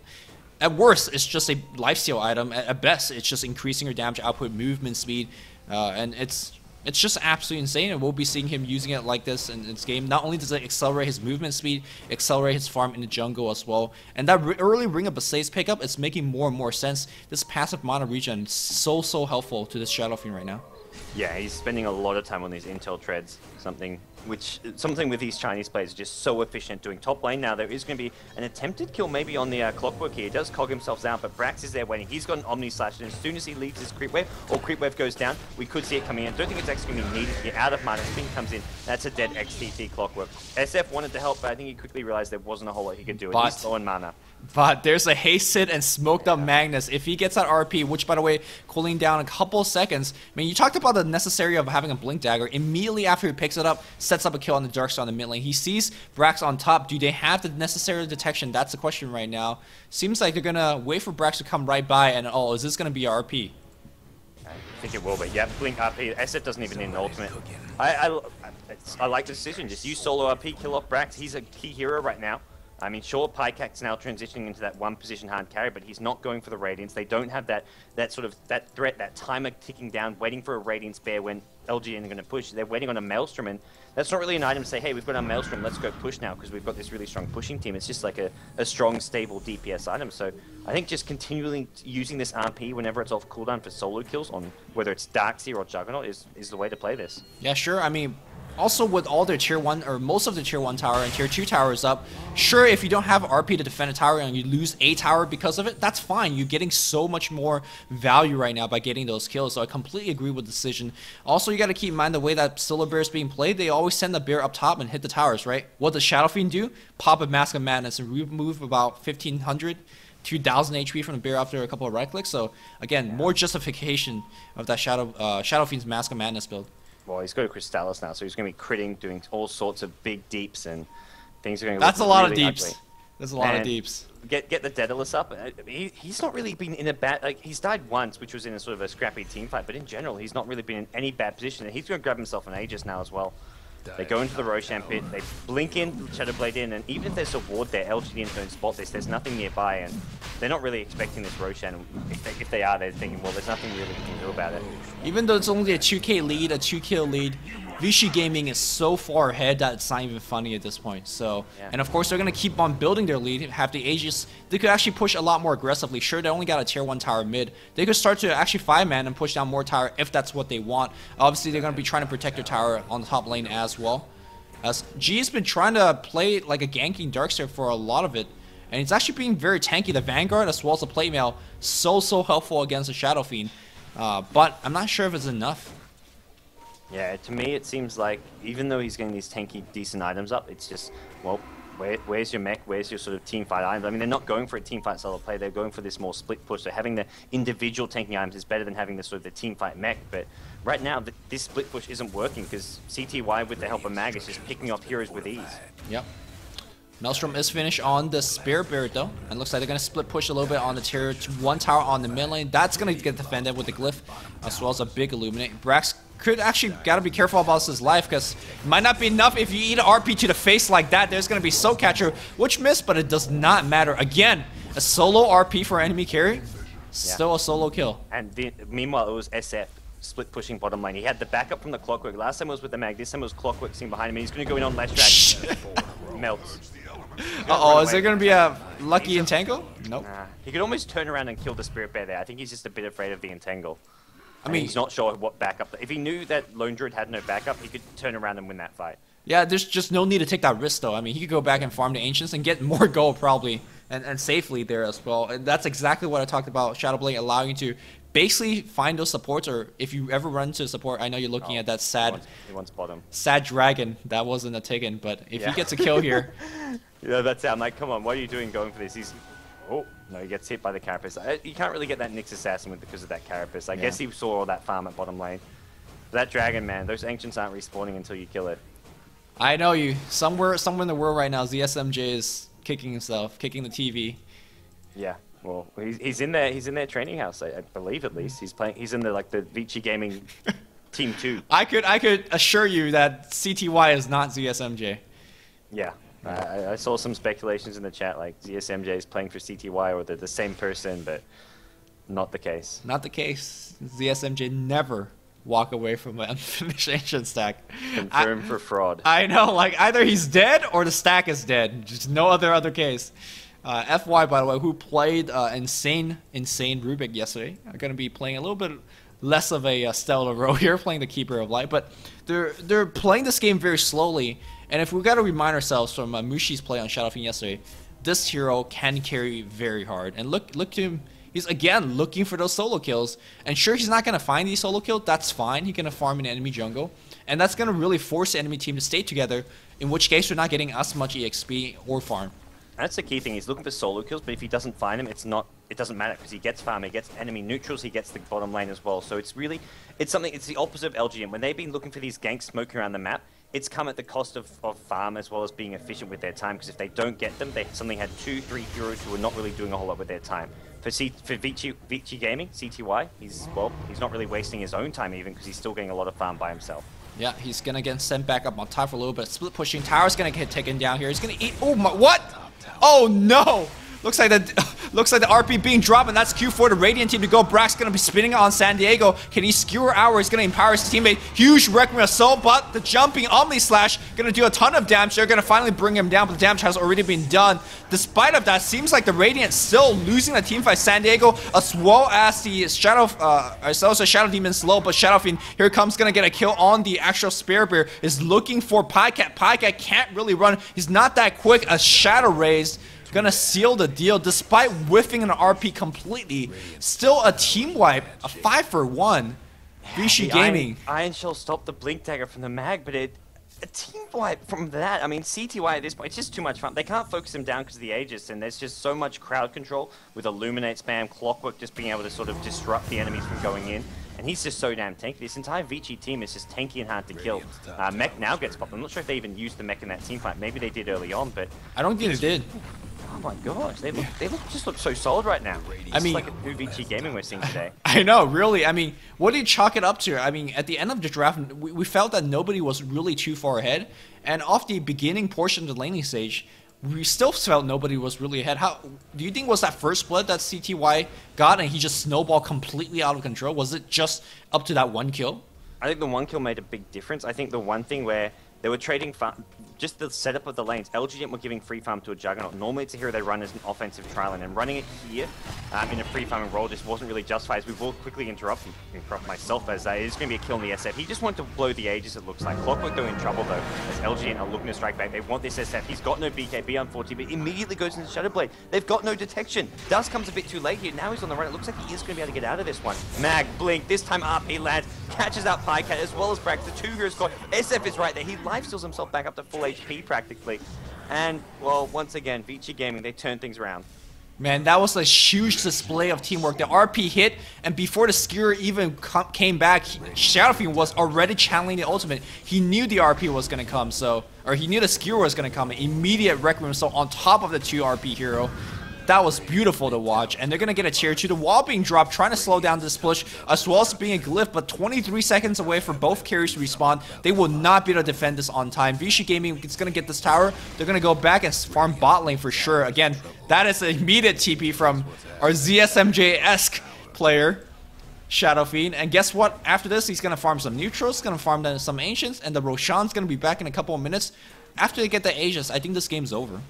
At worst, it's just a lifesteal item. At best, it's just increasing your damage output, movement speed, and it's just absolutely insane, and we'll be seeing him using it like this in this game. Not only does it accelerate his movement speed, accelerate his farm in the jungle as well, and that early Ring of Basae's pickup is making more and more sense. This passive mana regen is so helpful to this Shadow Fiend right now. Yeah, he's spending a lot of time on these intel treads, something with these Chinese players just so efficient doing top lane. Now there is going to be an attempted kill maybe on the Clockwork here. He does cog himself out, but Brax is there waiting. He's got an Omni Slash, and as soon as he leaves his Creep Wave, or Creep Wave goes down, we could see it coming in. I don't think it's actually going to be needed to get out of mana. Spin comes in. That's a dead XTT Clockwork. SF wanted to help, but I think he quickly realized there wasn't a whole lot he could do. He's low on mana. But there's a hasted and smoked up Magnus. If he gets that RP, which by the way, cooling down a couple seconds. I mean, you talked about the necessary of having a Blink Dagger. Immediately after he picks it up, sets up a kill on the Darkstar on the mid lane. He sees Brax on top. Do they have the necessary detection? That's the question right now. Seems like they're gonna wait for Brax to come right by, and oh, is this gonna be a RP? think it will be. Yeah, Blink RP. SF doesn't even need an ultimate. I like the decision. Just use solo RP, kill off Brax. He's a key hero right now. I mean, sure, Pycac's now transitioning into that one position hard carry, but he's not going for the Radiance. They don't have that threat, that timer ticking down, waiting for a Radiance bear when LGN are going to push. They're waiting on a Maelstrom, and that's not really an item to say, hey, we've got our Maelstrom, let's go push now, because we've got this really strong pushing team. It's just like a strong, stable DPS item. So I think just continually using this RP whenever it's off cooldown for solo kills on whether it's Darkseer or Juggernaut is the way to play this. Yeah, sure. I mean, also with all their tier 1 or most of the tier 1 tower and tier 2 towers up, sure, if you don't have RP to defend a tower and you lose a tower because of it, that's fine. You're getting so much more value right now by getting those kills, so I completely agree with the decision. Also, you got to keep in mind the way that Solo Bear is being played, they always send the bear up top and hit the towers, right? What does Shadow Fiend do? Pop a Mask of Madness and remove about 1500 2000 HP from the bear after a couple of right clicks. So again, more justification of that Shadow Fiend's Mask of Madness build. Well, he's got a Crystallis now, so he's going to be critting, doing all sorts of big deeps, and things are going to That's look a lot really of deeps. ugly. There's a lot of deeps. Get the Daedalus up. He's not really been in a bad... Like, he's died once, which was in a sort of a scrappy team fight, but in general, he's not really been in any bad position. And he's going to grab himself an Aegis now as well. They go into the Roshan pit, they blink in, Shadowblade in, and even if there's a ward there, LGD don't spot this, there's nothing nearby, and they're not really expecting this Roshan. If they are, they're thinking, well, there's nothing really we can do about it. Even though it's only a 2k lead, a 2-kill lead, Vici Gaming is so far ahead that it's not even funny at this point. So, yeah. And of course they're going to keep on building their lead, have the Aegis. They could actually push a lot more aggressively. Sure, they only got a tier 1 tower mid. They could start to actually 5-man and push down more tower if that's what they want. Obviously, they're going to be trying to protect their tower on the top lane as well. As G's been trying to play like a ganking Darkseer for a lot of it. And it's actually being very tanky. The Vanguard as well as the Plate Mail, so helpful against the Shadow Fiend. But I'm not sure if it's enough. Yeah, to me it seems like even though he's getting these tanky, decent items up, it's just, well, where's your mech? Where's your sort of team fight items? I mean, they're not going for a team fight style of play. They're going for this more split push. So having the individual tanking items is better than having the sort of the team fight mech. But right now, this split push isn't working because CTY, with the help of Mag, is just picking off heroes with ease. Yep. Maelstrom is finished on the Spear Bear though, and looks like they're going to split push a little bit on the tier 1 tower on the mid lane. That's going to get defended with the Glyph, as well as a big Illuminate. Brax could actually got to be careful about his life, because it might not be enough if you eat an RP to the face like that. There's going to be Soul Catcher, which missed, but it does not matter. Again, a solo RP for enemy carry, still a solo kill. And meanwhile, it was SF split pushing bottom lane. He had the backup from the Clockwork. Last time it was with the Mag, this time it was Clockwork sitting behind him, and he's going to go in on Last Drag. Melts. Uh-oh, is there going to be a lucky entangle? Nope. He could almost turn around and kill the Spirit Bear there. I think he's just a bit afraid of the entangle. I mean, he's not sure what backup. If he knew that Lone Druid had no backup, he could turn around and win that fight. Yeah, there's just no need to take that risk though. I mean, he could go back and farm the Ancients and get more gold probably, and safely there as well. And that's exactly what I talked about, Shadowblade allowing you to basically find those supports, or if you ever run into a support, I know you're looking at that he wants bottom. Sad dragon. That wasn't a taken, but if he gets a kill here. Yeah, that's it. I'm like, come on, what are you doing going for this? He's... Oh, no, he gets hit by the Carapace. You can't really get that Nyx Assassin because of that Carapace. I guess he saw all that farm at bottom lane. But that dragon, man, those Ancients aren't respawning until you kill it. I know you. Somewhere in the world right now, ZSMJ is kicking himself, kicking the TV. Yeah, well, he's in there. He's in their training house, I believe at least. He's playing. He's in the Vici Gaming Team 2. I could assure you that CTY is not ZSMJ. Yeah. I saw some speculations in the chat, like ZSMJ is playing for CTY, or they're the same person, but not the case. Not the case. ZSMJ never walk away from an unfinished Ancient stack. Confirmed for fraud. I know, like either he's dead or the stack is dead. Just no other case. FY, by the way, who played insane Rubik yesterday, are going to be playing a little bit less of a stellar role here, playing the Keeper of Light, but they're playing this game very slowly. And if we got to remind ourselves from Mushi's play on Shadow Fiend yesterday, this hero can carry very hard. And look to him. He's again looking for those solo kills. And sure, he's not going to find these solo kills. That's fine. He's going to farm an enemy jungle. And that's going to really force the enemy team to stay together, in which case we're not getting as much EXP or farm. That's the key thing. He's looking for solo kills, but if he doesn't find them, it doesn't matter, because he gets farm, he gets enemy neutrals, he gets the bottom lane as well. So it's the opposite of LGM. When they've been looking for these ganks smoking around the map, it's come at the cost of farm as well as being efficient with their time, because if they don't get them, they suddenly had 2-3 heroes who are not really doing a whole lot with their time. for Vici Gaming, CTY, he's not really wasting his own time even because he's still getting a lot of farm by himself. Yeah, he's gonna get sent back up on top for a little bit. Split pushing. Tower's gonna get taken down here. He's gonna eat. Oh my! What? Oh no! Looks like the RP being dropped, and that's Q for the Radiant team to go. Brack's gonna be spinning on San Diego. Can he skewer hour? He's gonna empower his teammate. Huge Requiem Assault, but the jumping Omni Slash gonna do a ton of damage. They're gonna finally bring him down, but the damage has already been done. Despite of that, seems like the Radiant still losing the team fight. San Diego, as well as the Shadow, it's also Shadow Demon slow, but Shadow Fiend here comes, gonna get a kill on the actual Spear Bear. Is looking for Pycat. Pycat can't really run. He's not that quick. A Shadow Raise gonna seal the deal despite whiffing an RP completely. Still a team wipe, a 5-for-1. Vici Gaming. Iron Shell stopped the Blink Dagger from the mag, but a team wipe from that. I mean, CTY at this point, it's just too much fun. They can't focus him down because of the Aegis, and there's just so much crowd control with Illuminate spam, Clockwork just being able to sort of disrupt the enemies from going in. And he's just so damn tanky. This entire Vici team is just tanky and hard to kill. Mech now gets popped. I'm not sure if they even used the mech in that team fight. Maybe they did early on, but I don't think they did. Oh my gosh, they just look so solid right now. I mean, like a new Vici Gaming we're seeing today. I know, really. I mean, what do you chalk it up to? I mean, at the end of the draft, we felt that nobody was really too far ahead. And off the beginning portion of the laning stage, we still felt nobody was really ahead. How do you think was that first split that CTY got and he just snowballed completely out of control? Was it just up to that one kill? I think the one kill made a big difference. I think the one thing where they were trading farm, just the setup of the lanes. LGD.int were giving free farm to a Juggernaut. Normally it's a hero they run as an offensive trial lane, and running it here in a free farming role just wasn't really justified. As we will quickly interrupt myself as it is going to be a kill in the SF. He just wanted to blow the Aegis, it looks like. Clockwork though in trouble though, as LGD.int are looking to strike back. They want this SF. He's got no BKB unfortunately, but immediately goes into Shadow Blade. They've got no detection. Dust comes a bit too late here. Now he's on the run. It looks like he is going to be able to get out of this one. Mag, Blink, this time RP lands, catches out Pycat as well as Brax. The two heroes got. SF is right there. He lifesteals himself back up to full HP practically. And, well, once again, Vici Gaming, they turned things around. Man, that was a huge display of teamwork. The RP hit, and before the Skewer even came back, Shadow Fiend was already channeling the ultimate. He knew the RP was going to come, or he knew the Skewer was going to come. Immediate Requiem, so on top of the 2 RP hero. That was beautiful to watch, and they're going to get a tier 2. The wall being dropped, trying to slow down this push, as well as being a glyph, but 23 seconds away for both carries to respawn. They will not be able to defend this on time. Vici Gaming is going to get this tower. They're going to go back and farm bot lane for sure. Again, that is an immediate TP from our ZSMJ-esque player, Shadow Fiend. And guess what? After this, he's going to farm some neutrals, he's going to farm some ancients, and the Roshan's going to be back in a couple of minutes. After they get the Aegis, I think this game's over.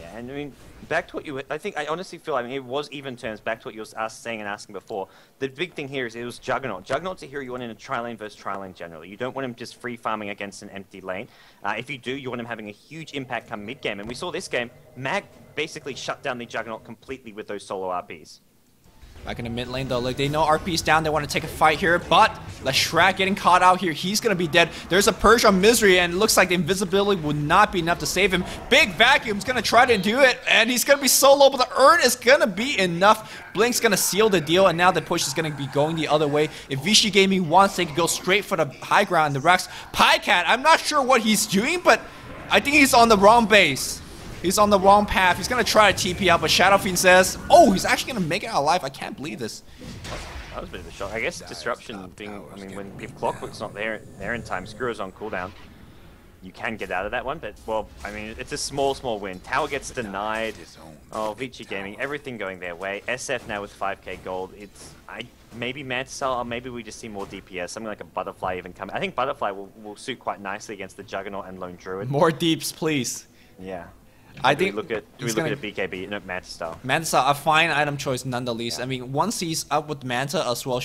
Yeah, and I mean, back to what you, I honestly feel, I mean, it was even terms, back to what you were saying and asking before. The big thing here is it was Juggernaut. Juggernaut's a hero you want in a tri-lane versus tri-lane generally. You don't want him just free farming against an empty lane. If you do, you want him having a huge impact come mid-game. And we saw this game, Mag basically shut down the Juggernaut completely with those solo RPs. Back in the mid lane though, like they know RP's down, they want to take a fight here, but Leshrac getting caught out here, he's gonna be dead. There's a Purge on Misery, and it looks like the invisibility would not be enough to save him. Big Vacuum's gonna try to do it, and he's gonna be so low, but the Urn is gonna be enough. Blink's gonna seal the deal, and now the push is gonna be going the other way. If Vici Gaming wants, they can go straight for the high ground in the racks. Pycat, I'm not sure what he's doing, but I think he's on the wrong base. He's on the wrong path. He's going to try to TP out, but Shadow Fiend says, oh, he's actually going to make it out alive. I can't believe this. That was a bit of a shock. I guess disruption being, I mean, if Clockwork's not there in time, Skewer's on cooldown, you can get out of that one, but, well, I mean, it's a small win. Tower gets denied. Oh, Vici Gaming, everything going their way. SF now with 5k gold. It's, maybe Mantis, or maybe we just see more DPS, something like a Butterfly even coming. I think Butterfly will suit quite nicely against the Juggernaut and Lone Druid. More deeps, please. Yeah. I think do we look at a BKB, no, Manta style? Manta style, a fine item choice nonetheless. Yeah. I mean, once he's up with Manta as well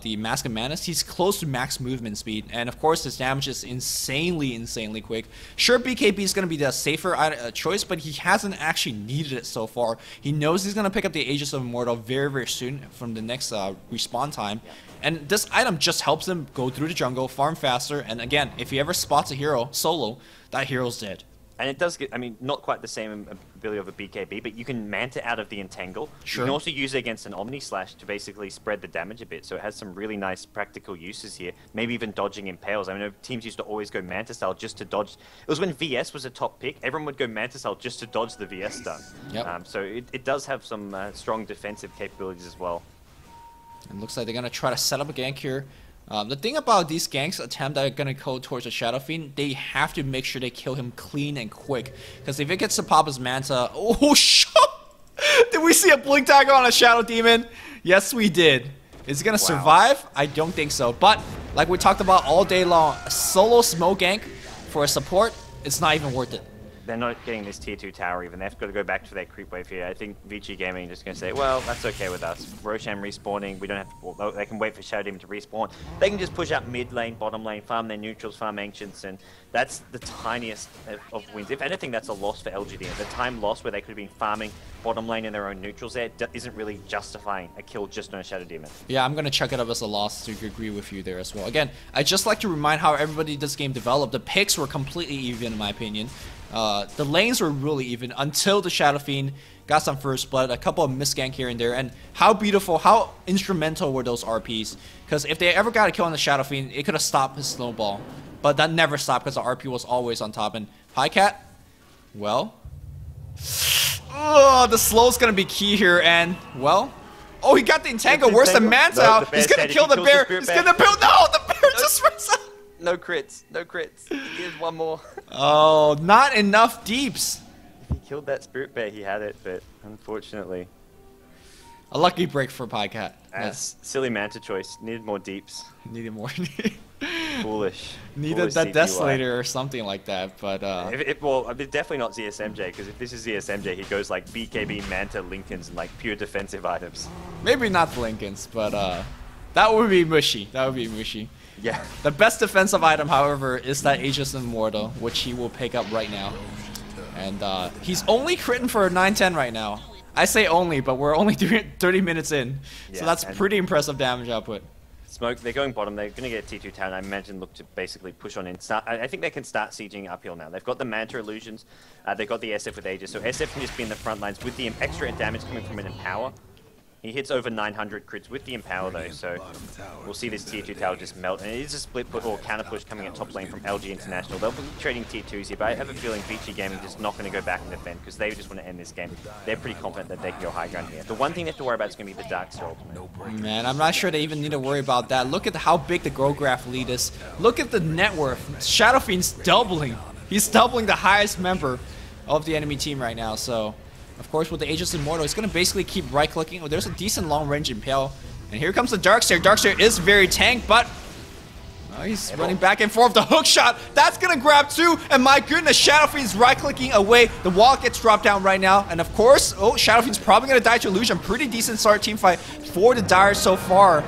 the Mask of Mantis, he's close to max movement speed, and of course his damage is insanely quick. Sure, BKB is going to be the safer choice, but he hasn't actually needed it so far. He knows he's going to pick up the Aegis of Immortal very soon from the next respawn time. Yeah. And this item just helps him go through the jungle, farm faster, and again, if he ever spots a hero solo, that hero's dead. And it does get, I mean, not quite the same ability of a BKB, but you can Manta out of the Entangle. Sure. You can also use it against an Omni Slash to basically spread the damage a bit. So it has some really nice practical uses here. Maybe even dodging Impales. I mean, teams used to always go Manta style just to dodge. It was when VS was a top pick. Everyone would go Manta style just to dodge the VS stun. Yep. So it does have some strong defensive capabilities as well. It looks like they're going to try to set up a gank here. The thing about these ganks attempt that are going to go towards the Shadow Fiend, they have to make sure they kill him clean and quick. Because if it gets to pop his Manta... Oh, did we see a Blink Dagger on a Shadow Demon? Yes, we did. Is he going to survive? I don't think so. But, like we talked about all day long, a solo smoke gank for a support, it's not even worth it. They're not getting this tier 2 tower even. They've got to go back to their creep wave here. I think Vici Gaming is just going to say, well, that's okay with us. Roshan respawning, we don't have to... Well, they can wait for Shadow Demon to respawn. They can just push out mid lane, bottom lane, farm their neutrals, farm Ancients, and that's the tiniest of wins. If anything, that's a loss for LGD. The time lost where they could have been farming bottom lane in their own neutrals there isn't really justifying a kill just on a Shadow Demon. Yeah, I'm going to chuck it up as a loss to agree with you there as well. Again, I just like to remind how everybody this game developed. The picks were completely even in my opinion. The lanes were really even until the Shadow Fiend got some first blood, a couple of misgank here and there, and how beautiful, how instrumental were those RPs. Because if they ever got a kill on the Shadow Fiend, it could have stopped his snowball. But that never stopped because the RP was always on top. And Highcat, well, the slow's going to be key here, and, well, oh, he got the Entangle. Where's the Manta out? He's going to kill the bear. He's going to build. No, the bear just runs out. No crits, no crits. He has one more. Oh, not enough deeps. If he killed that Spirit Bear, he had it, but unfortunately. A lucky break for Pycat. Yes. Silly Manta choice. Needed more deeps. Needed more. Foolish. Needed that Desolator or something like that, but... well, definitely not ZSMJ, because if this is ZSMJ, he goes like BKB, Manta, Lincolns, and like pure defensive items. Maybe not the Lincolns, but that would be mushy. That would be mushy. Yeah. The best defensive item, however, is that Aegis Immortal, which he will pick up right now. And he's only critting for 910 right now. I say only, but we're only 30 minutes in. Yeah, so that's pretty impressive damage output. Smoke, they're going bottom. They're going to get a T2 town. I imagine look to basically push on in. I think they can start sieging uphill now. They've got the Manta illusions. They've got the SF with Aegis. So SF can just be in the front lines with the extra damage coming from an Empower. He hits over 900 crits with the Empower though, so we'll see this tier 2 tower just melt. And it is a split push or counter push coming at top lane from LG International. They'll be trading tier 2s here, but I have a feeling Vici Gaming just not going to go back and defend because they just want to end this game. They're pretty confident that they can go high ground here. The one thing they have to worry about is going to be the Dark Soul ultimate. Man, I'm not sure they even need to worry about that. Look at how big the Grograph lead is. Look at the net worth. Shadow Fiend's doubling. He's doubling the highest member of the enemy team right now, so... Of course, with the Aegis Immortal, he's going to basically keep right-clicking. Oh, there's a decent long-range Impale. And here comes the Darkseer. Darkseer is very tanked, but... he's running back and forth. The hook shot, that's going to grab too. And my goodness, Shadow Fiend's right-clicking away. The wall gets dropped down right now. And of course, Shadow Fiend's probably going to die to Illusion. Pretty decent start team fight for the Dire so far.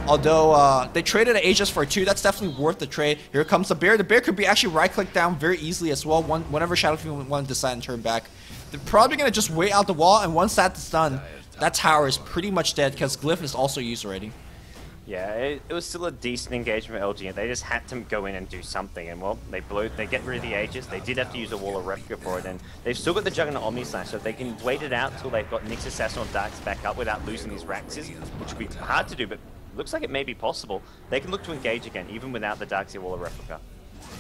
Although they traded an Aegis for 2, that's definitely worth the trade. Here comes the Bear. The Bear could be actually right-clicked down very easily as well whenever Shadow Fiend want to decide and turn back. They're probably going to just wait out the wall, and once that's done, that tower is pretty much dead because Glyph is also used already. Yeah, it was still a decent engagement for LG, and they just had to go in and do something. And well, they get rid of the Aegis. They did have to use a Wall of Replica for it, and they've still got the Juggernaut Omni Slash, so they can wait it out until they've got Nyx Assassin or Darks back up without losing these Raxes, which would be hard to do, but looks like it may be possible. They can look to engage again, even without the Darkseer Wall of Replica.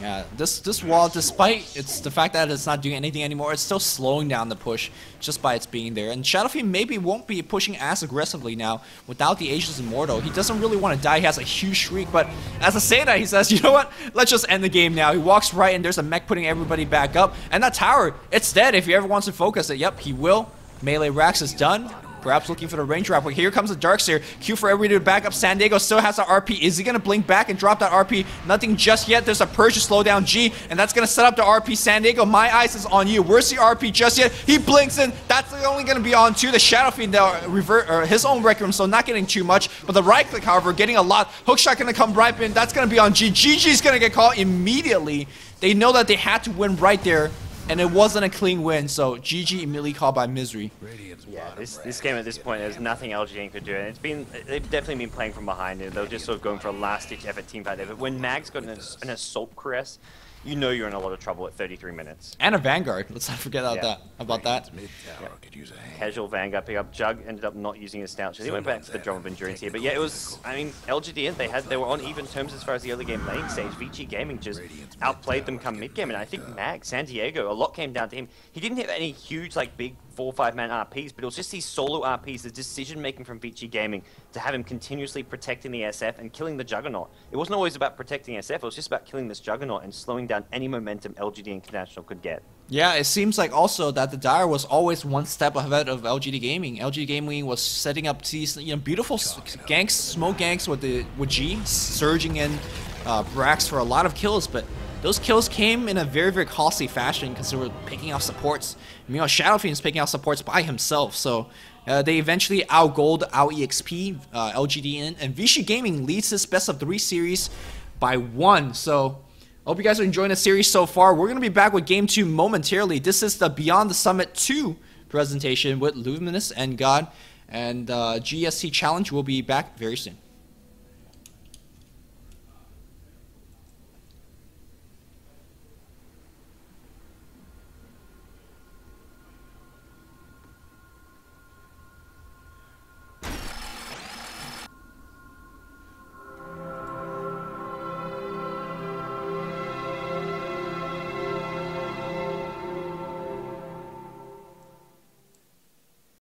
Yeah, this wall, despite the fact that it's not doing anything anymore, it's still slowing down the push just by its being there. And Shadow Fiend maybe won't be pushing as aggressively now without the Aegis Immortal. He doesn't really want to die. He has a huge shriek, but as I say that, he says, you know what? Let's just end the game now. He walks right, and there's a mech putting everybody back up. And that tower, it's dead if he ever wants to focus it. Yep, he will. Melee Rax is done. Perhaps looking for the range wrap. Here comes the Darkseer. Q for everybody to back up. San Diego still has the RP. Is he going to blink back and drop that RP? Nothing just yet. There's a Purge to slow down G, and that's going to set up the RP. San Diego, my eyes is on you. Where's the RP just yet? He blinks in. That's only going to be on 2. The Shadow Fiend, revert his own Requiem, so not getting too much. But the right click, however, getting a lot. Hookshot going to come right in. That's going to be on G. GG's going to get caught immediately. They know that they had to win right there. And it wasn't a clean win, so GG immediately called by Misery. Yeah, this game at this point, there's nothing LGD could do, and they've definitely been playing from behind, and they're just sort of going for a last-ditch effort team fight there. But when Mag's got an Assault Caress, you know you're in a lot of trouble at 33 minutes. And a Vanguard. Let's not forget about that. Casual Vanguard pick up. Jug ended up not using his stout. So he went back to the Drum of Endurance here. But yeah, it was, I mean, LGD.int, they were on even terms as far as the early game lane stage. Vici Gaming just outplayed them come mid game. And I think Mag, San Diego, a lot came down to him. He didn't have any huge, like, big 4 or 5 man RPs, but it was just these solo RPs, the decision making from Vici Gaming to have him continuously protecting the SF and killing the Juggernaut. It wasn't always about protecting SF, it was just about killing this Juggernaut and slowing down any momentum LGD International could get. Yeah, it seems like also that the Dire was always one step ahead of LGD Gaming. LGD Gaming was setting up these beautiful ganks, smoke ganks with G, surging in Brax for a lot of kills, but those kills came in a very, very costly fashion because they were picking out supports. Meanwhile, Shadow Fiend's picking out supports by himself, so they eventually out-gold, out-EXP LGD and Vici Gaming leads this best of 3 series by 1. So I hope you guys are enjoying the series so far. We're going to be back with Game 2 momentarily. This is the Beyond the Summit 2 presentation with Luminous and God, and GEST Challenge will be back very soon.